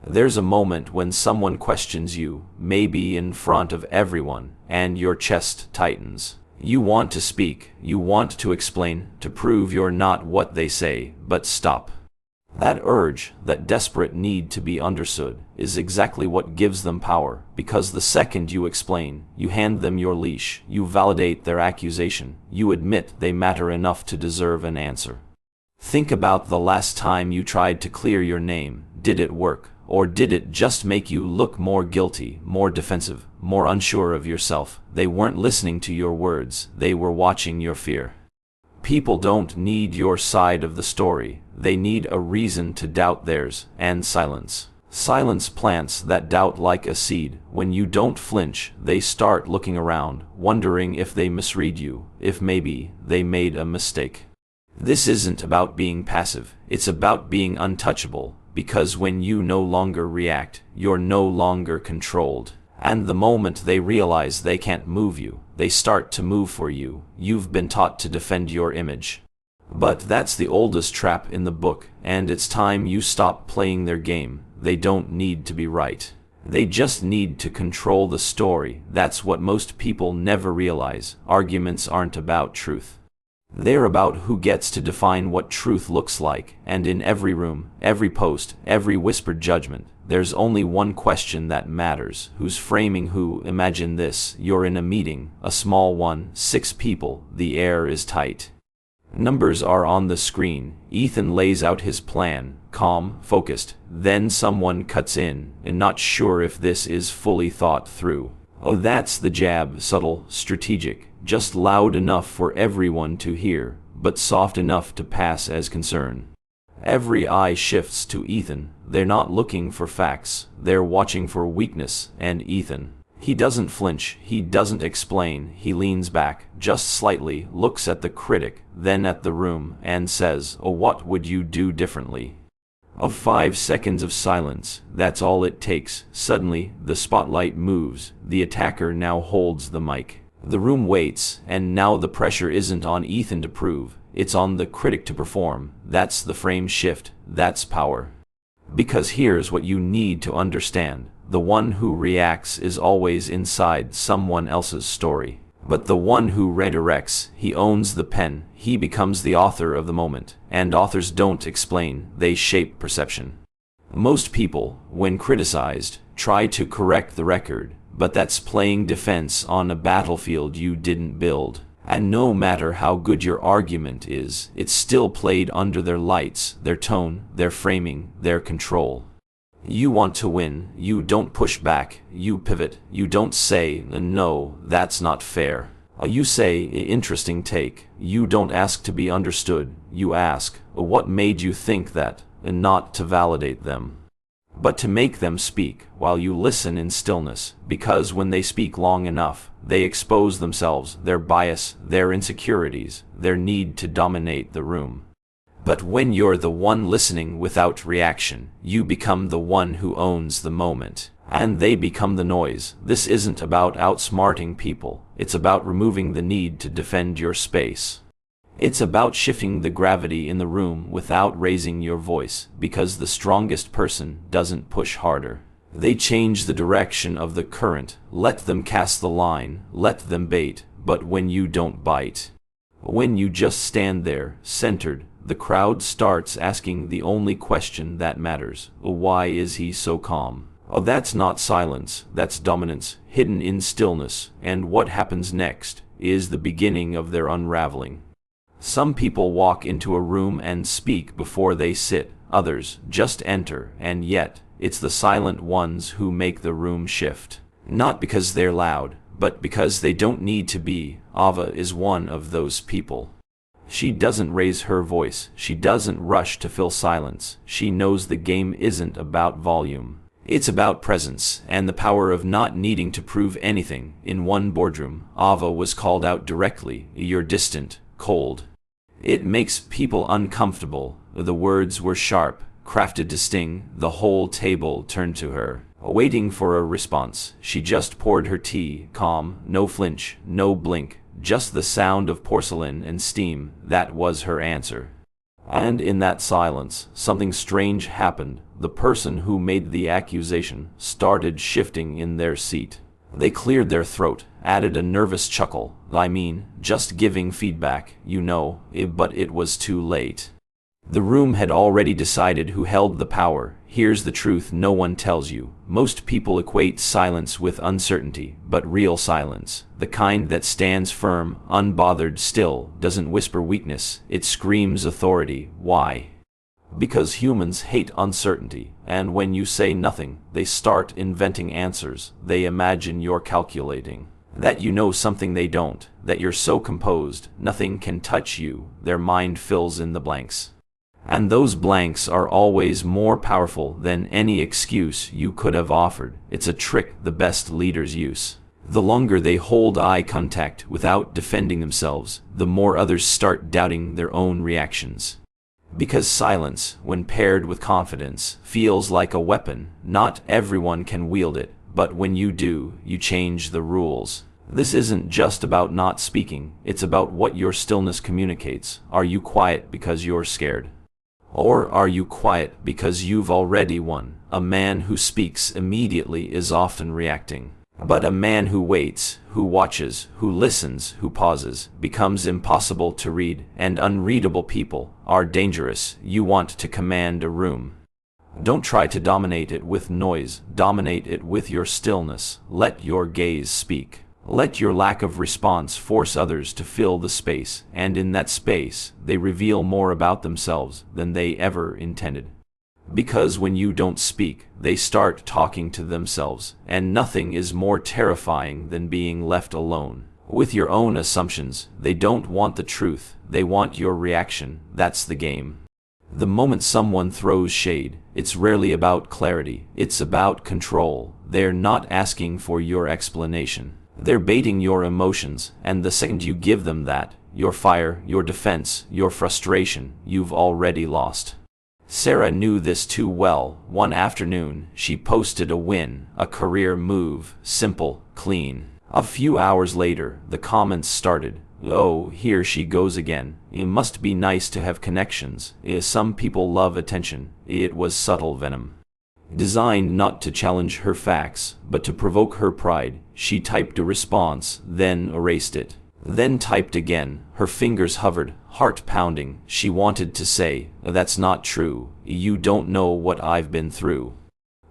There's a moment when someone questions you, maybe in front of everyone, and your chest tightens. You want to speak, you want to explain, to prove you're not what they say, but stop. That urge, that desperate need to be understood, is exactly what gives them power, because the second you explain, you hand them your leash, you validate their accusation, you admit they matter enough to deserve an answer. Think about the last time you tried to clear your name. Did it work? Or did it just make you look more guilty, more defensive, more unsure of yourself? They weren't listening to your words, they were watching your fear. People don't need your side of the story, they need a reason to doubt theirs, and silence. Silence plants that doubt like a seed. When you don't flinch, they start looking around, wondering if they misread you, if maybe they made a mistake. This isn't about being passive, it's about being untouchable. Because when you no longer react, you're no longer controlled. And the moment they realize they can't move you, they start to move for you. You've been taught to defend your image. But that's the oldest trap in the book, and it's time you stop playing their game. They don't need to be right. They just need to control the story. That's what most people never realize. Arguments aren't about truth. They're about who gets to define what truth looks like, and in every room, every post, every whispered judgment, there's only one question that matters. Who's framing who? Imagine this, you're in a meeting, a small one, 6 people, the air is tight. Numbers are on the screen. Ethan lays out his plan, calm, focused. Then someone cuts in, and not sure if this is fully thought through. Oh, that's the jab, subtle, strategic, just loud enough for everyone to hear, but soft enough to pass as concern. Every eye shifts to Ethan. They're not looking for facts, they're watching for weakness, and Ethan. He doesn't flinch, he doesn't explain, he leans back, just slightly, looks at the critic, then at the room, and says, "Oh, what would you do differently?" Of 5 seconds of silence, that's all it takes. Suddenly, the spotlight moves. The attacker now holds the mic. The room waits, and now the pressure isn't on Ethan to prove, it's on the critic to perform. That's the frame shift, that's power. Because here's what you need to understand. The one who reacts is always inside someone else's story. But the one who redirects, he owns the pen, he becomes the author of the moment, and authors don't explain, they shape perception. Most people, when criticized, try to correct the record, but that's playing defense on a battlefield you didn't build. And no matter how good your argument is, it's still played under their lights, their tone, their framing, their control. You want to win, you don't push back, you pivot, you don't say, "No, that's not fair." You say, "Interesting take." You don't ask to be understood, you ask, "What made you think that?" And not to validate them, but to make them speak while you listen in stillness, because when they speak long enough, they expose themselves, their bias, their insecurities, their need to dominate the room. But when you're the one listening without reaction, you become the one who owns the moment, and they become the noise. This isn't about outsmarting people, it's about removing the need to defend your space. It's about shifting the gravity in the room without raising your voice, because the strongest person doesn't push harder. They change the direction of the current. Let them cast the line, let them bait, but when you don't bite, when you just stand there, centered, the crowd starts asking the only question that matters. Why is he so calm? Oh, that's not silence, that's dominance, hidden in stillness, and what happens next is the beginning of their unraveling. Some people walk into a room and speak before they sit, others just enter, and yet, it's the silent ones who make the room shift. Not because they're loud, but because they don't need to be. Ava is one of those people. She doesn't raise her voice, she doesn't rush to fill silence. She knows the game isn't about volume. It's about presence, and the power of not needing to prove anything. In one boardroom, Ava was called out directly, "You're distant, cold." It makes people uncomfortable. The words were sharp, crafted to sting. The whole table turned to her, waiting for a response. She just poured her tea, calm, no flinch, no blink. Just the sound of porcelain and steam. That was her answer. And in that silence, something strange happened. The person who made the accusation started shifting in their seat. They cleared their throat, added a nervous chuckle. I mean, just giving feedback, you know, but it was too late. The room had already decided who held the power. Here's the truth no one tells you. Most people equate silence with uncertainty, but real silence, the kind that stands firm, unbothered, still, doesn't whisper weakness, it screams authority. Why? Because humans hate uncertainty, and when you say nothing, they start inventing answers. They imagine you're calculating, that you know something they don't, that you're so composed, nothing can touch you. Their mind fills in the blanks. And those blanks are always more powerful than any excuse you could have offered. It's a trick the best leaders use. The longer they hold eye contact without defending themselves, the more others start doubting their own reactions. Because silence, when paired with confidence, feels like a weapon. Not everyone can wield it, but when you do, you change the rules. This isn't just about not speaking, it's about what your stillness communicates. Are you quiet because you're scared? Or are you quiet because you've already won? A man who speaks immediately is often reacting. But a man who waits, who watches, who listens, who pauses, becomes impossible to read, and unreadable people are dangerous. You want to command a room. Don't try to dominate it with noise, dominate it with your stillness. Let your gaze speak. Let your lack of response force others to fill the space, and in that space, they reveal more about themselves than they ever intended. Because when you don't speak, they start talking to themselves, and nothing is more terrifying than being left alone with your own assumptions. They don't want the truth, they want your reaction. That's the game. The moment someone throws shade, it's rarely about clarity, it's about control. They're not asking for your explanation. They're baiting your emotions, and the second you give them that, your fire, your defense, your frustration, you've already lost. Sarah knew this too well. One afternoon, she posted a win, a career move, simple, clean. A few hours later, the comments started. Oh, here she goes again. It must be nice to have connections. Some people love attention. It was subtle venom. Designed not to challenge her facts, but to provoke her pride, she typed a response, then erased it. Then typed again. Her fingers hovered, heart pounding. She wanted to say, "That's not true. You don't know what I've been through.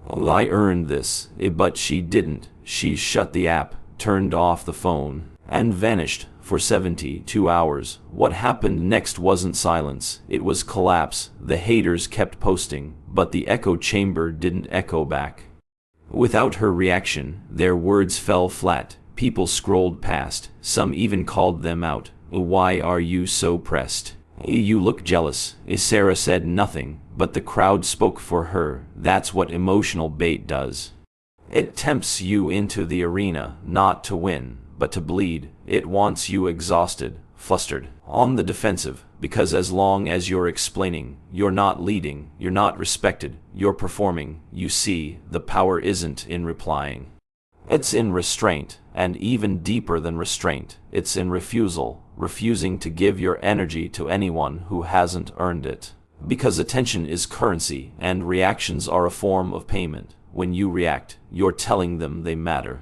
I earned this." But she didn't. She shut the app, turned off the phone, and vanished for 72 hours. What happened next wasn't silence. It was collapse. The haters kept posting, but the echo chamber didn't echo back. Without her reaction, their words fell flat. People scrolled past. Some even called them out. "Why are you so pressed? You look jealous." Sarah said nothing, but the crowd spoke for her. That's what emotional bait does. It tempts you into the arena, not to win, but to bleed. It wants you exhausted, flustered, on the defensive, because as long as you're explaining, you're not leading, you're not respected, you're performing. You see, the power isn't in replying. It's in restraint, and even deeper than restraint, it's in refusal, refusing to give your energy to anyone who hasn't earned it. Because attention is currency, and reactions are a form of payment. When you react, you're telling them they matter.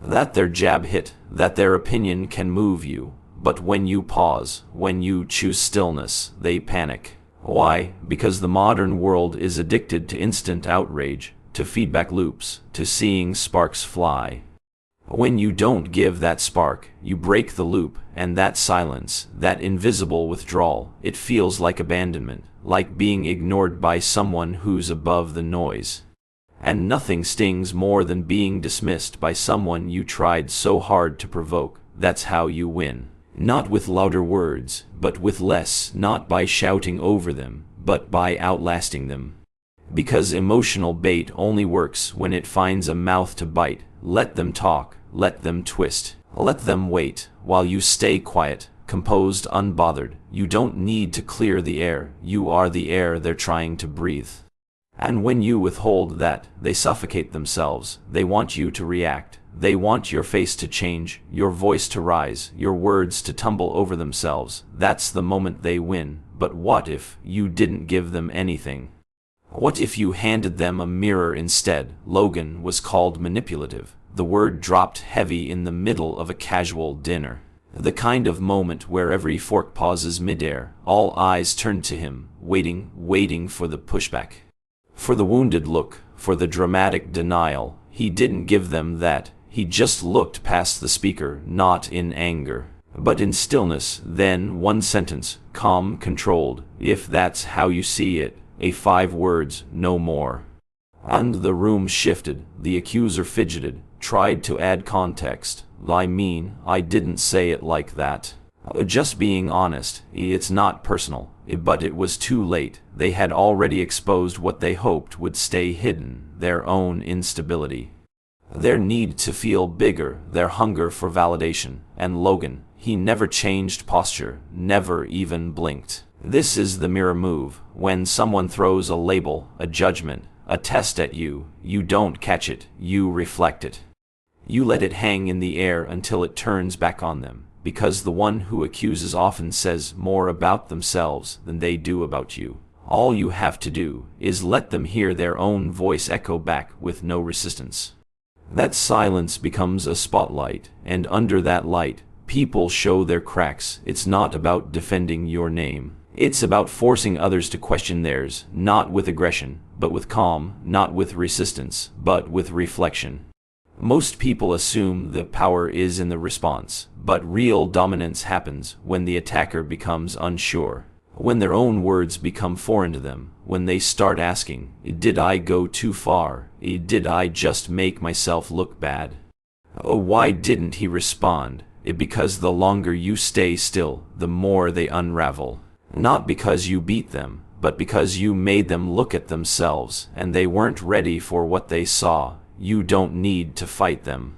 That their jab hit, that their opinion can move you. But when you pause, when you choose stillness, they panic. Why? Because the modern world is addicted to instant outrage, to feedback loops, to seeing sparks fly. When you don't give that spark, you break the loop, and that silence, that invisible withdrawal, it feels like abandonment, like being ignored by someone who's above the noise. And nothing stings more than being dismissed by someone you tried so hard to provoke. That's how you win. Not with louder words, but with less, not by shouting over them, but by outlasting them. Because emotional bait only works when it finds a mouth to bite. Let them talk, let them twist, let them wait, while you stay quiet, composed, unbothered. You don't need to clear the air, you are the air they're trying to breathe. And when you withhold that, they suffocate themselves. They want you to react. They want your face to change, your voice to rise, your words to tumble over themselves. That's the moment they win. But what if you didn't give them anything? What if you handed them a mirror instead? Logan was called manipulative. The word dropped heavy in the middle of a casual dinner. The kind of moment where every fork pauses midair, all eyes turned to him, waiting for the pushback. For the wounded look, for the dramatic denial. He didn't give them that. He just looked past the speaker, not in anger, but in stillness. Then one sentence, calm, controlled. If that's how you see it, 5 words, no more. And the room shifted. The accuser fidgeted, tried to add context. I didn't say it like that. Just being honest. It's not personal. But it was too late. They had already exposed what they hoped would stay hidden, their own instability. Their need to feel bigger, their hunger for validation. And Logan, he never changed posture, never even blinked. This is the mirror move. When someone throws a label, a judgment, a test at you, you don't catch it, you reflect it. You let it hang in the air until it turns back on them, because the one who accuses often says more about themselves than they do about you. All you have to do is let them hear their own voice echo back with no resistance. That silence becomes a spotlight, and under that light, people show their cracks. It's not about defending your name. It's about forcing others to question theirs, not with aggression, but with calm, not with resistance, but with reflection. Most people assume the power is in the response, but real dominance happens when the attacker becomes unsure, when their own words become foreign to them, when they start asking, did I go too far? Did I just make myself look bad? Why didn't he respond? Because the longer you stay still, the more they unravel. Not because you beat them, but because you made them look at themselves, and they weren't ready for what they saw. You don't need to fight them.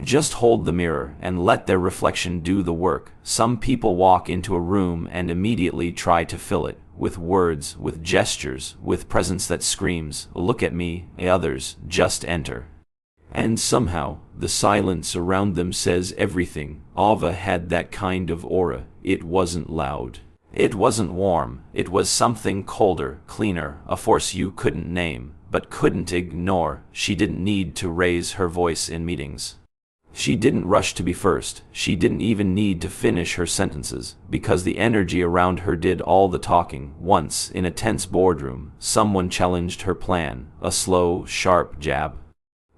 Just hold the mirror and let their reflection do the work. Some people walk into a room and immediately try to fill it, with words, with gestures, with presence that screams, look at me. Others just enter. And somehow, the silence around them says everything. Ava had that kind of aura. It wasn't loud. It wasn't warm. It was something colder, cleaner, a force you couldn't name, but couldn't ignore. She didn't need to raise her voice in meetings. She didn't rush to be first. She didn't even need to finish her sentences, because the energy around her did all the talking. Once, in a tense boardroom, someone challenged her plan, a slow, sharp jab.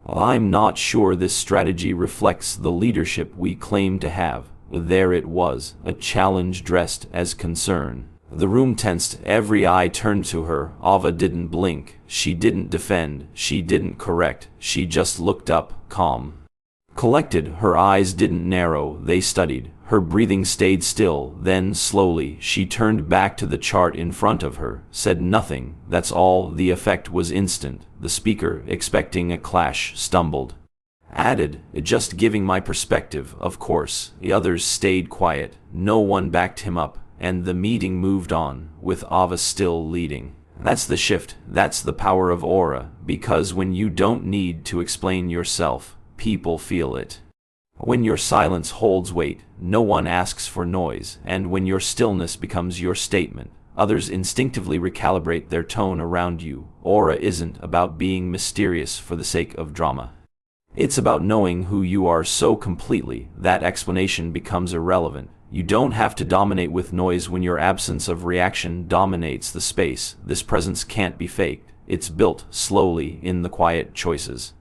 I'm not sure this strategy reflects the leadership we claim to have. There it was, a challenge dressed as concern. The room tensed, every eye turned to her. Ava didn't blink. She didn't defend. She didn't correct. She just looked up, calm. Collected, her eyes didn't narrow, they studied. Her breathing stayed still, then slowly she turned back to the chart in front of her, said nothing, that's all. The effect was instant. The speaker, expecting a clash, stumbled. Added, just giving my perspective, of course. The others stayed quiet, no one backed him up, and the meeting moved on, with Ava still leading. That's the shift, that's the power of aura, because when you don't need to explain yourself, people feel it. When your silence holds weight, no one asks for noise, and when your stillness becomes your statement, others instinctively recalibrate their tone around you. Aura isn't about being mysterious for the sake of drama. It's about knowing who you are so completely that explanation becomes irrelevant. You don't have to dominate with noise when your absence of reaction dominates the space. This presence can't be faked. It's built slowly in the quiet choices.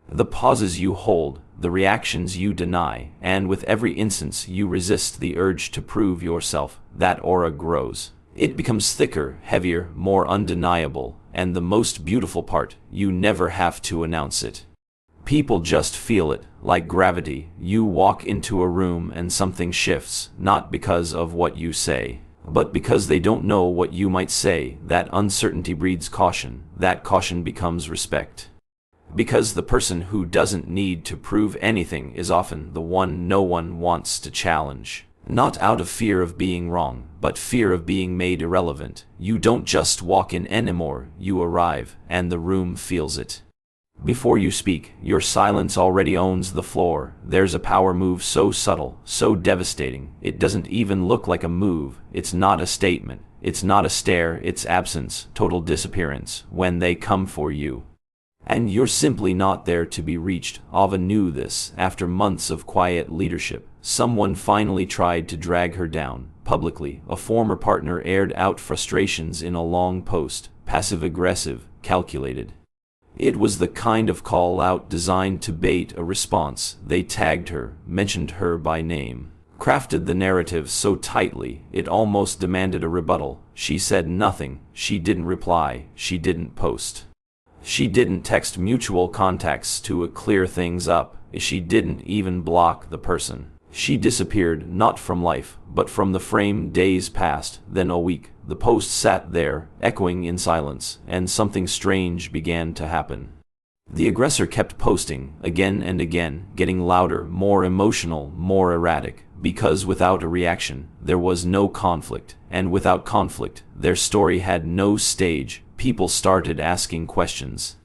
The pauses you hold, the reactions you deny, and with every instance you resist the urge to prove yourself, that aura grows. It becomes thicker, heavier, more undeniable, and the most beautiful part, you never have to announce it. People just feel it, like gravity. You walk into a room and something shifts, not because of what you say, but because they don't know what you might say. That uncertainty breeds caution. That caution becomes respect. Because the person who doesn't need to prove anything is often the one no one wants to challenge. Not out of fear of being wrong, but fear of being made irrelevant. You don't just walk in anymore, you arrive, and the room feels it. Before you speak, your silence already owns the floor. There's a power move so subtle, so devastating, it doesn't even look like a move. It's not a statement. It's not a stare. It's absence, total disappearance, when they come for you. And you're simply not there to be reached. Ava knew this. After months of quiet leadership, someone finally tried to drag her down. Publicly, a former partner aired out frustrations in a long post, passive-aggressive, calculated. It was the kind of call-out designed to bait a response. They tagged her, mentioned her by name, crafted the narrative so tightly it almost demanded a rebuttal. She said nothing. She didn't reply. She didn't post. She didn't text mutual contacts to clear things up. She didn't even block the person. She disappeared, not from life, but from the frame. Days passed, then a week. The post sat there, echoing in silence, and something strange began to happen. The aggressor kept posting, again and again, getting louder, more emotional, more erratic, because without a reaction, there was no conflict, and without conflict, their story had no stage. People started asking questions.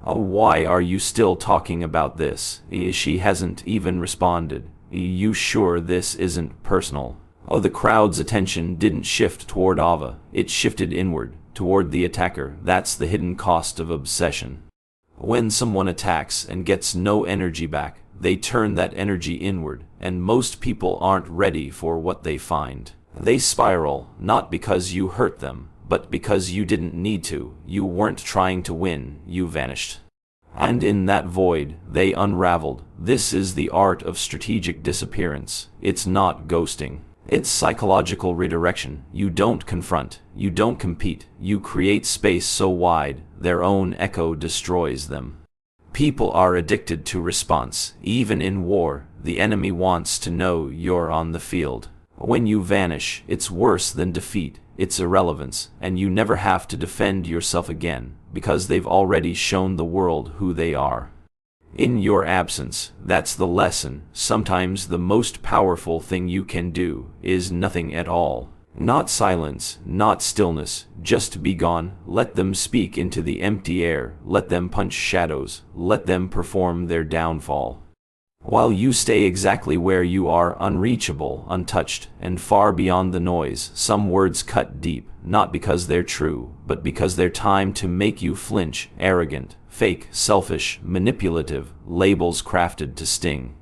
Why are you still talking about this? She hasn't even responded. You sure this isn't personal? The crowd's attention didn't shift toward Ava. It shifted inward, toward the attacker. That's the hidden cost of obsession. When someone attacks and gets no energy back, they turn that energy inward, and most people aren't ready for what they find. They spiral, not because you hurt them, but because you didn't need to. You weren't trying to win. You vanished. And in that void, they unraveled. This is the art of strategic disappearance. It's not ghosting. It's psychological redirection. You don't confront. You don't compete. You create space so wide, their own echo destroys them. People are addicted to response. Even in war, the enemy wants to know you're on the field. When you vanish, it's worse than defeat. It's irrelevance, and you never have to defend yourself again, because they've already shown the world who they are. In your absence, that's the lesson. Sometimes the most powerful thing you can do is nothing at all. Not silence, not stillness, just be gone. Let them speak into the empty air. Let them punch shadows. Let them perform their downfall. While you stay exactly where you are, unreachable, untouched, and far beyond the noise, some words cut deep, not because they're true, but because they're timed to make you flinch. Arrogant, fake, selfish, manipulative, labels crafted to sting.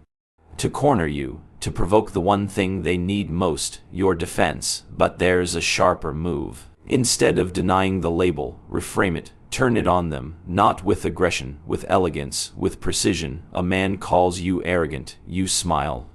To corner you, to provoke the one thing they need most, your defense. But there's a sharper move. Instead of denying the label, reframe it. Turn it on them, not with aggression, with elegance, with precision. A man calls you arrogant, you smile.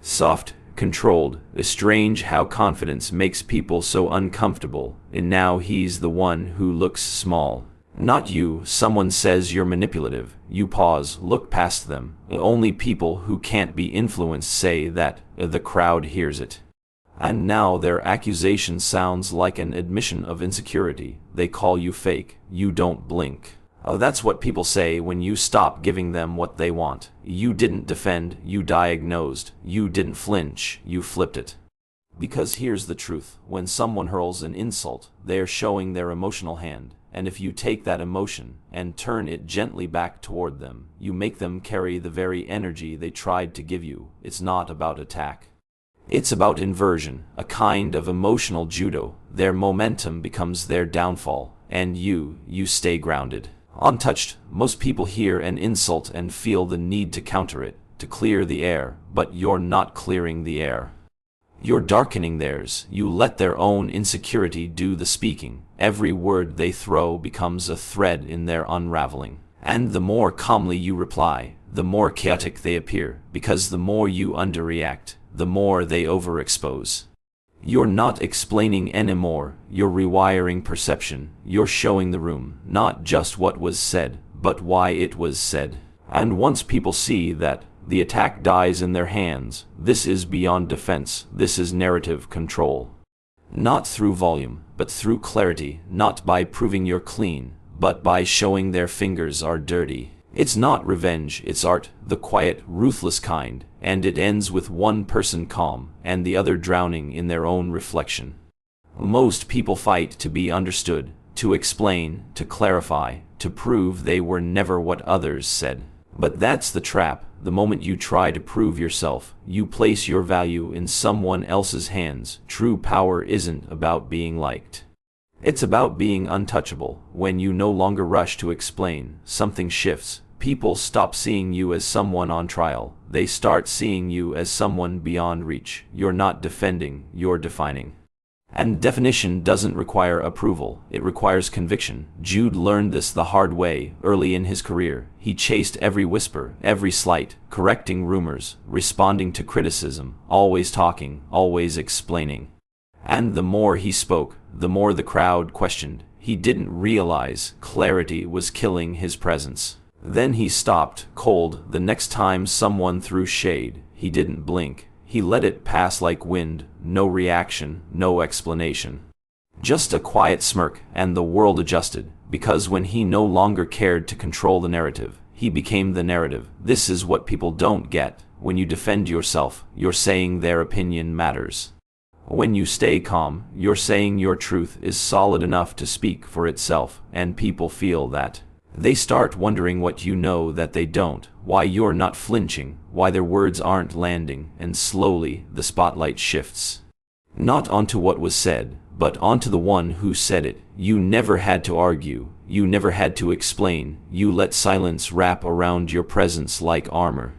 Soft, controlled. It's strange how confidence makes people so uncomfortable, and now he's the one who looks small. Not you. Someone says you're manipulative. You pause, look past them. Only people who can't be influenced say that. The crowd hears it. And now their accusation sounds like an admission of insecurity. They call you fake. You don't blink. That's what people say when you stop giving them what they want. You didn't defend, you diagnosed. You didn't flinch, you flipped it. Because here's the truth. When someone hurls an insult, they're showing their emotional hand. And if you take that emotion and turn it gently back toward them, you make them carry the very energy they tried to give you. It's not about attack. It's about inversion, a kind of emotional judo. Their momentum becomes their downfall, and you stay grounded. Untouched. Most people hear an insult and feel the need to counter it, to clear the air, but you're not clearing the air. You're darkening theirs. You let their own insecurity do the speaking. Every word they throw becomes a thread in their unraveling. And the more calmly you reply, the more chaotic they appear, because the more you underreact, the more they overexpose. You're not explaining anymore, you're rewiring perception. You're showing the room, not just what was said, but why it was said. And once people see that, the attack dies in their hands. This is beyond defense. This is narrative control. Not through volume, but through clarity. Not by proving you're clean, but by showing their fingers are dirty. It's not revenge, it's art, the quiet, ruthless kind, and it ends with one person calm, and the other drowning in their own reflection. Most people fight to be understood, to explain, to clarify, to prove they were never what others said. But that's the trap. The moment you try to prove yourself, you place your value in someone else's hands. True power isn't about being liked. It's about being untouchable. When you no longer rush to explain, something shifts. People stop seeing you as someone on trial. They start seeing you as someone beyond reach. You're not defending, you're defining. And definition doesn't require approval, it requires conviction. Jude learned this the hard way early in his career. He chased every whisper, every slight, correcting rumors, responding to criticism, always talking, always explaining. And the more he spoke, the more the crowd questioned. He didn't realize clarity was killing his presence. Then he stopped, cold. The next time someone threw shade, he didn't blink. He let it pass like wind, no reaction, no explanation. Just a quiet smirk, and the world adjusted, because when he no longer cared to control the narrative, he became the narrative. This is what people don't get. When you defend yourself, you're saying their opinion matters. When you stay calm, you're saying your truth is solid enough to speak for itself, and people feel that. They start wondering what you know that they don't, why you're not flinching, why their words aren't landing, and slowly the spotlight shifts. Not onto what was said, but onto the one who said it. You never had to argue, you never had to explain, you let silence wrap around your presence like armor.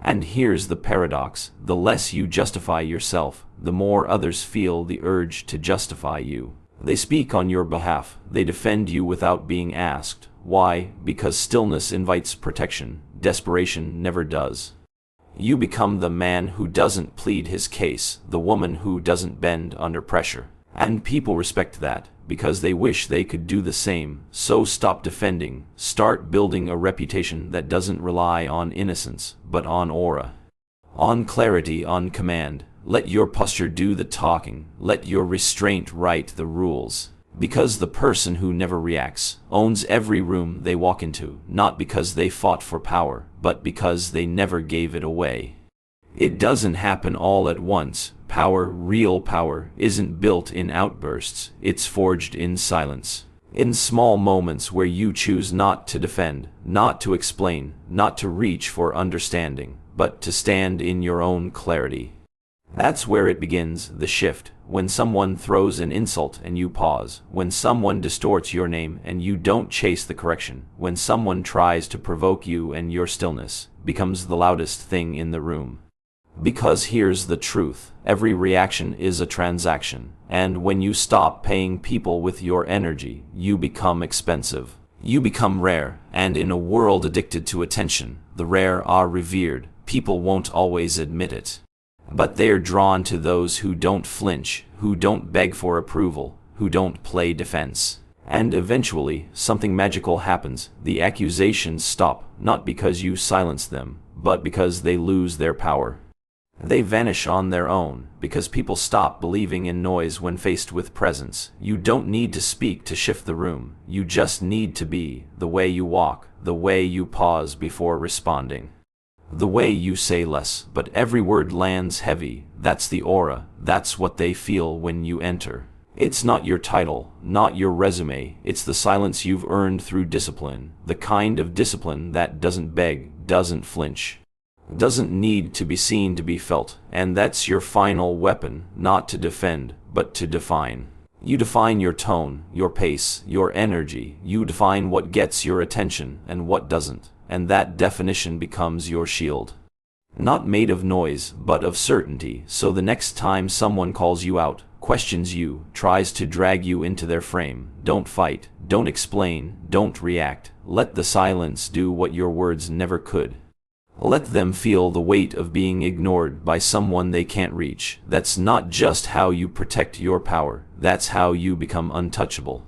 And here's the paradox: the less you justify yourself, the more others feel the urge to justify you. They speak on your behalf, they defend you without being asked. Why? Because stillness invites protection, desperation never does. You become the man who doesn't plead his case, the woman who doesn't bend under pressure. And people respect that, because they wish they could do the same. So stop defending, start building a reputation that doesn't rely on innocence, but on aura. On clarity, on command. Let your posture do the talking, let your restraint write the rules. Because the person who never reacts owns every room they walk into, not because they fought for power, but because they never gave it away. It doesn't happen all at once. Power, real power, isn't built in outbursts, it's forged in silence. In small moments where you choose not to defend, not to explain, not to reach for understanding, but to stand in your own clarity. That's where it begins, the shift. When someone throws an insult and you pause. When someone distorts your name and you don't chase the correction. When someone tries to provoke you and your stillness becomes the loudest thing in the room. Because here's the truth: every reaction is a transaction. And when you stop paying people with your energy, you become expensive. You become rare. And in a world addicted to attention, the rare are revered. People won't always admit it. But they're drawn to those who don't flinch, who don't beg for approval, who don't play defense. And eventually, something magical happens. The accusations stop, not because you silence them, but because they lose their power. They vanish on their own, because people stop believing in noise when faced with presence. You don't need to speak to shift the room. You just need to be, the way you walk, the way you pause before responding. The way you say less, but every word lands heavy. That's the aura. That's what they feel when you enter. It's not your title, not your resume. It's the silence you've earned through discipline. The kind of discipline that doesn't beg, doesn't flinch, doesn't need to be seen to be felt. And that's your final weapon, not to defend, but to define. You define your tone, your pace, your energy. You define what gets your attention and what doesn't. And that definition becomes your shield. Not made of noise, but of certainty. So the next time someone calls you out, questions you, tries to drag you into their frame, don't fight, don't explain, don't react. Let the silence do what your words never could. Let them feel the weight of being ignored by someone they can't reach. That's not just how you protect your power, that's how you become untouchable.